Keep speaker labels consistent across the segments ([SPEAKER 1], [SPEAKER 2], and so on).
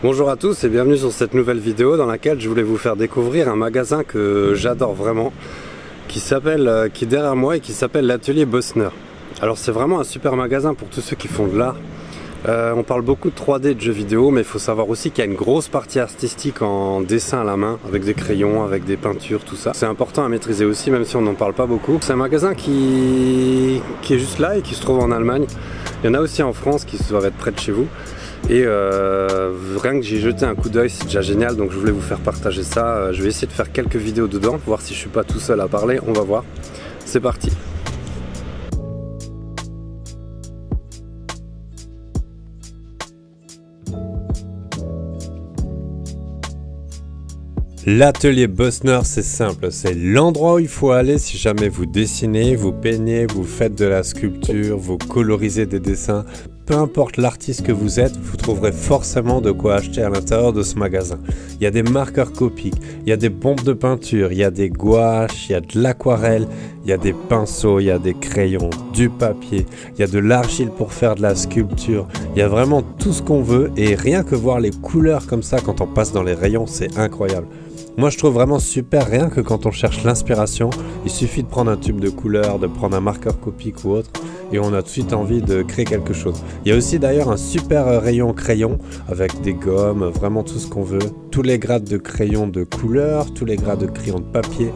[SPEAKER 1] Bonjour à tous et bienvenue sur cette nouvelle vidéo dans laquelle je voulais vous faire découvrir un magasin que j'adore vraiment qui est derrière moi et qui s'appelle l'Atelier Bosner. Alors c'est vraiment un super magasin pour tous ceux qui font de l'art. On parle beaucoup de 3D, de jeux vidéo, mais il faut savoir aussi qu'il y a une grosse partie artistique en dessin à la main, avec des crayons, avec des peintures, tout ça. C'est important à maîtriser aussi, même si on n'en parle pas beaucoup. C'est un magasin qui est juste là et qui se trouve en Allemagne. Il y en a aussi en France qui doivent être près de chez vous. Et rien que j'ai jeté un coup d'œil, c'est déjà génial, donc je voulais vous faire partager ça. Je vais essayer de faire quelques vidéos dedans, voir si je suis pas tout seul à parler, on va voir. C'est parti. L'atelier Bosner, c'est simple, c'est l'endroit où il faut aller si jamais vous dessinez, vous peignez, vous faites de la sculpture, vous colorisez des dessins. Peu importe l'artiste que vous êtes, vous trouverez forcément de quoi acheter à l'intérieur de ce magasin. Il y a des marqueurs copiques, il y a des bombes de peinture, il y a des gouaches, il y a de l'aquarelle, il y a des pinceaux, il y a des crayons, du papier, il y a de l'argile pour faire de la sculpture. Il y a vraiment tout ce qu'on veut et rien que voir les couleurs comme ça quand on passe dans les rayons, c'est incroyable. Moi je trouve vraiment super, rien que quand on cherche l'inspiration, il suffit de prendre un tube de couleur, de prendre un marqueur copique ou autre et on a tout de suite envie de créer quelque chose. Il y a aussi d'ailleurs un super rayon crayon avec des gommes, vraiment tout ce qu'on veut, tous les grades de crayons de couleur, tous les grades de crayons de papier.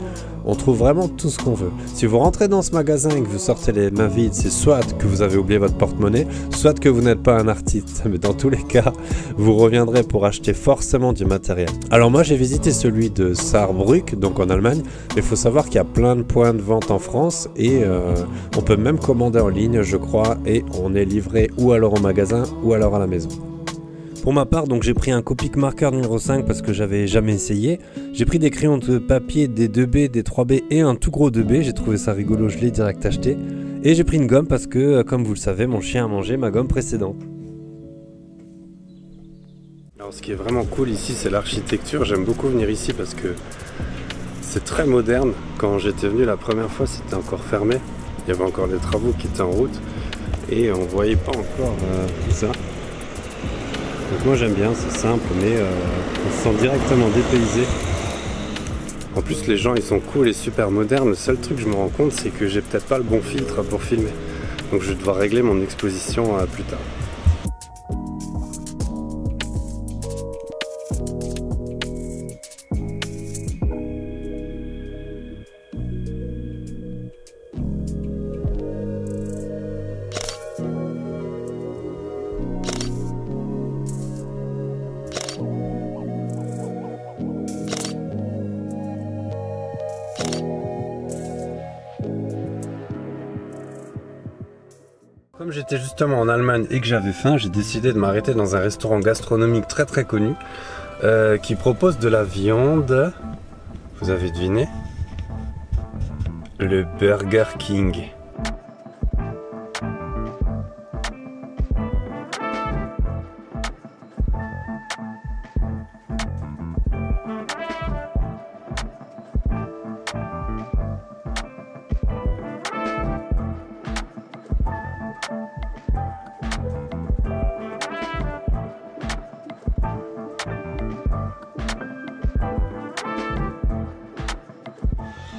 [SPEAKER 1] On trouve vraiment tout ce qu'on veut. Si vous rentrez dans ce magasin et que vous sortez les mains vides, c'est soit que vous avez oublié votre porte-monnaie, soit que vous n'êtes pas un artiste. Mais dans tous les cas, vous reviendrez pour acheter forcément du matériel. Alors moi, j'ai visité celui de Saarbrück, donc en Allemagne. Mais il faut savoir qu'il y a plein de points de vente en France et on peut même commander en ligne, je crois, et on est livré ou alors au magasin ou alors à la maison. Pour ma part, donc j'ai pris un Copic marqueur numéro 5 parce que j'avais jamais essayé. J'ai pris des crayons de papier, des 2B, des 3B et un tout gros 2B. J'ai trouvé ça rigolo, je l'ai direct acheté. Et j'ai pris une gomme parce que, comme vous le savez, mon chien a mangé ma gomme précédente. Alors ce qui est vraiment cool ici, c'est l'architecture. J'aime beaucoup venir ici parce que c'est très moderne. Quand j'étais venu la première fois, c'était encore fermé. Il y avait encore des travaux qui étaient en route. Et on voyait pas encore tout ça. Donc moi j'aime bien, c'est simple, mais on se sent directement dépaysé. En plus les gens ils sont cool et super modernes. Le seul truc que je me rends compte, c'est que j'ai peut-être pas le bon filtre pour filmer. Donc je vais devoir régler mon exposition plus tard. Comme j'étais justement en Allemagne et que j'avais faim, j'ai décidé de m'arrêter dans un restaurant gastronomique très connu qui propose de la viande. Vous avez deviné? Le Burger King.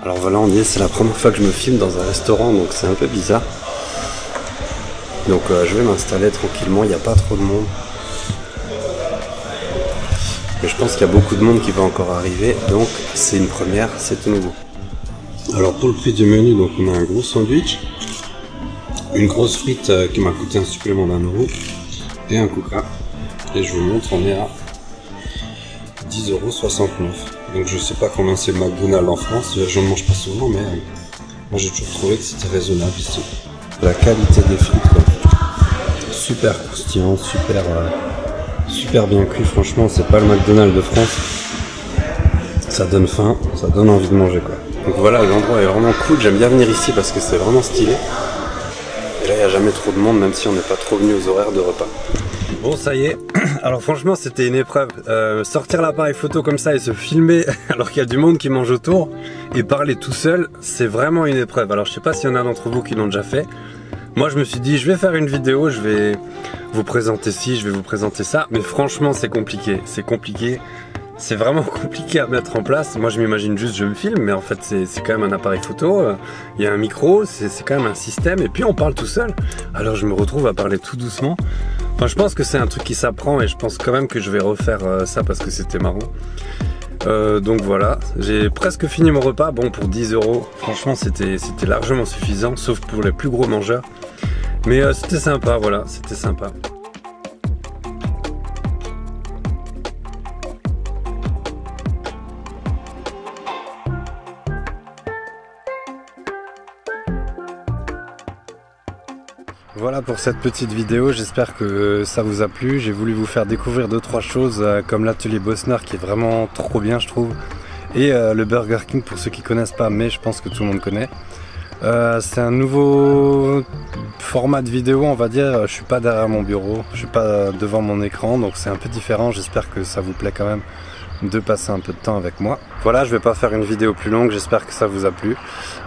[SPEAKER 1] Alors voilà, on y est, c'est la première fois que je me filme dans un restaurant, donc c'est un peu bizarre. Donc je vais m'installer tranquillement, il n'y a pas trop de monde. Mais je pense qu'il y a beaucoup de monde qui va encore arriver, donc c'est une première, c'est tout nouveau. Alors pour le prix du menu, donc on a un gros sandwich, une grosse frite qui m'a coûté un supplément d'1 € et un coca. Et je vous montre, on est à 10,69 €. Donc je sais pas combien c'est le McDonald's en France, je ne mange pas souvent, mais moi j'ai toujours trouvé que c'était raisonnable ici. La qualité des frites, quoi. Super croustillant, super bien cuit, franchement c'est pas le McDonald's de France. Ça donne faim, ça donne envie de manger, quoi. Donc voilà, l'endroit est vraiment cool, j'aime bien venir ici parce que c'est vraiment stylé. Et là il n'y a jamais trop de monde, même si on n'est pas trop venu aux horaires de repas. Bon, ça y est. Alors franchement c'était une épreuve. Sortir l'appareil photo comme ça et se filmer alors qu'il y a du monde qui mange autour et parler tout seul, c'est vraiment une épreuve. Alors je sais pas s'il y en a d'entre vous qui l'ont déjà fait. Moi je me suis dit je vais faire une vidéo, je vais vous présenter ci, je vais vous présenter ça, mais franchement c'est compliqué, c'est vraiment compliqué à mettre en place. Moi je m'imagine juste je me filme, mais en fait c'est quand même un appareil photo, il y a un micro, c'est quand même un système, et puis on parle tout seul. Alors je me retrouve à parler tout doucement. Enfin je pense que c'est un truc qui s'apprend, et je pense quand même que je vais refaire ça parce que c'était marrant. Donc voilà, j'ai presque fini mon repas. Bon, pour 10 €, franchement c'était largement suffisant, sauf pour les plus gros mangeurs. Mais c'était sympa, voilà, c'était sympa. Voilà pour cette petite vidéo, j'espère que ça vous a plu. J'ai voulu vous faire découvrir 2-3 choses comme l'atelier Bosner qui est vraiment trop bien je trouve. Et le Burger King pour ceux qui connaissent pas, mais je pense que tout le monde connaît. C'est un nouveau format de vidéo on va dire, je suis pas derrière mon bureau, je suis pas devant mon écran, donc c'est un peu différent. J'espère que ça vous plaît quand même de passer un peu de temps avec moi. Voilà, je vais pas faire une vidéo plus longue, j'espère que ça vous a plu.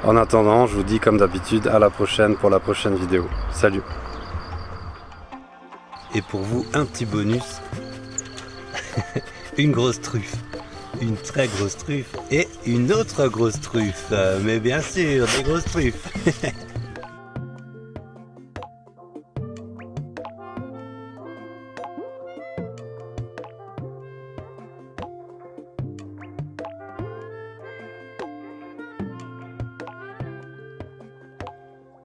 [SPEAKER 1] En attendant, je vous dis comme d'habitude à la prochaine pour la prochaine vidéo. Salut.
[SPEAKER 2] Et pour vous, un petit bonus, une grosse truffe, une très grosse truffe et une autre grosse truffe, mais bien sûr, des grosses truffes.